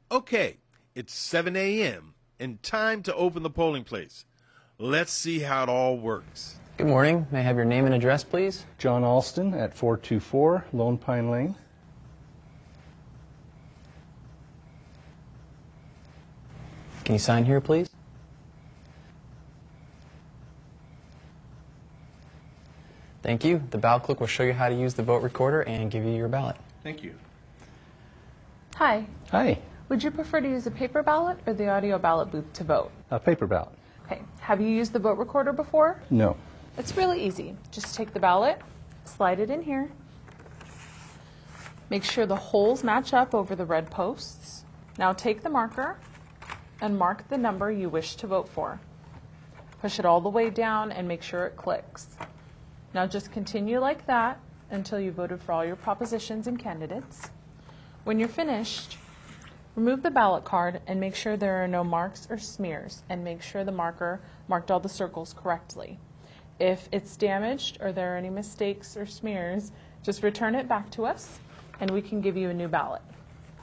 Okay, it's 7 a.m. and time to open the polling place. Let's see how it all works. Good morning. May I have your name and address, please? John Alston at 424 Lone Pine Lane. Can you sign here, please? Thank you. The ballot clerk will show you how to use the vote recorder and give you your ballot. Thank you. Hi. Hi. Would you prefer to use a paper ballot or the audio ballot booth to vote? A paper ballot. Okay. Have you used the vote recorder before? No. It's really easy. Just take the ballot, slide it in here. Make sure the holes match up over the red posts. Now take the marker and mark the number you wish to vote for. Push it all the way down and make sure it clicks. Now just continue like that until you voted for all your propositions and candidates. When you're finished, remove the ballot card and make sure there are no marks or smears, and make sure the marker marked all the circles correctly. If it's damaged or there are any mistakes or smears, just return it back to us and we can give you a new ballot.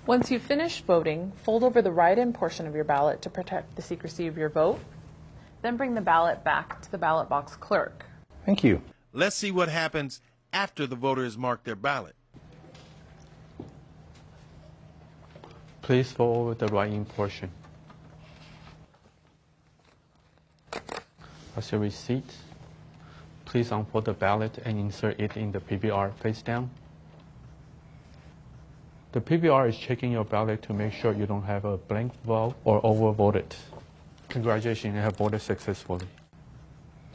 Once you've finished voting, fold over the write-in portion of your ballot to protect the secrecy of your vote. Then bring the ballot back to the ballot box clerk. Thank you. Let's see what happens after the voter has marked their ballot. Please fold over the write-in portion. As your receipt, please unfold the ballot and insert it in the PBR face down. The PBR is checking your ballot to make sure you don't have a blank vote or overvoted. Congratulations, you have voted successfully.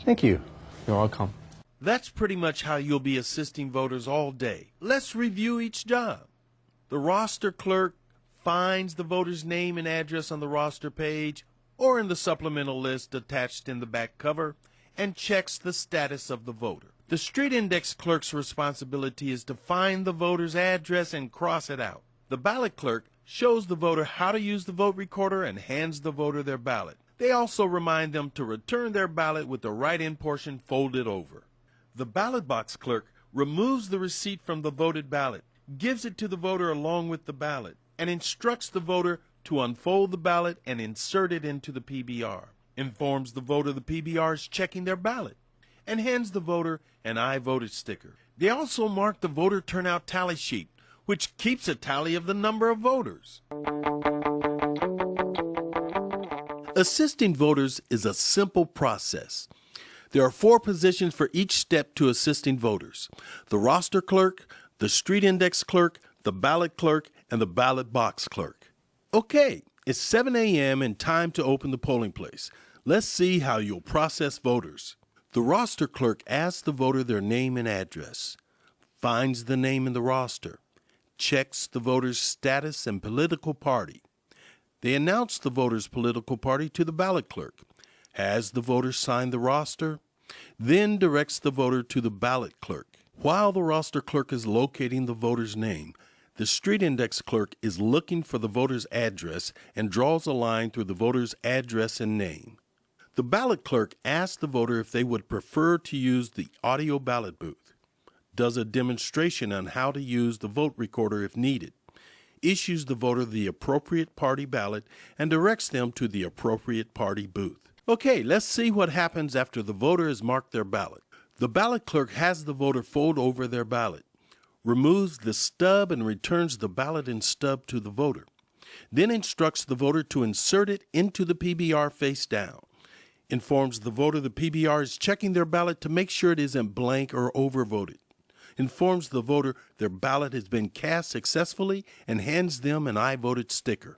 Thank you. You're welcome. That's pretty much how you'll be assisting voters all day. Let's review each job. The roster clerk finds the voter's name and address on the roster page or in the supplemental list attached in the back cover and checks the status of the voter. The street index clerk's responsibility is to find the voter's address and cross it out. The ballot clerk shows the voter how to use the vote recorder and hands the voter their ballot. They also remind them to return their ballot with the write-in portion folded over. The ballot box clerk removes the receipt from the voted ballot, gives it to the voter along with the ballot, and instructs the voter to unfold the ballot and insert it into the PBR, informs the voter the PBR is checking their ballot, and hands the voter an I voted sticker. They also mark the voter turnout tally sheet, which keeps a tally of the number of voters. Assisting voters is a simple process. There are 4 positions for each step to assisting voters: the roster clerk, the street index clerk, the ballot clerk, and the ballot box clerk. Okay, it's 7 a.m. and time to open the polling place. Let's see how you'll process voters. The roster clerk asks the voter their name and address, finds the name in the roster, checks the voter's status and political party. They announce the voter's political party to the ballot clerk, has the voter sign the roster, then directs the voter to the ballot clerk. While the roster clerk is locating the voter's name, the street index clerk is looking for the voter's address and draws a line through the voter's address and name. The ballot clerk asks the voter if they would prefer to use the audio ballot booth, does a demonstration on how to use the vote recorder if needed, issues the voter the appropriate party ballot, and directs them to the appropriate party booth. Okay, let's see what happens after the voter has marked their ballot. The ballot clerk has the voter fold over their ballot, removes the stub and returns the ballot and stub to the voter, then instructs the voter to insert it into the PBR face down, informs the voter the PBR is checking their ballot to make sure it isn't blank or overvoted, informs the voter their ballot has been cast successfully, and hands them an I voted sticker.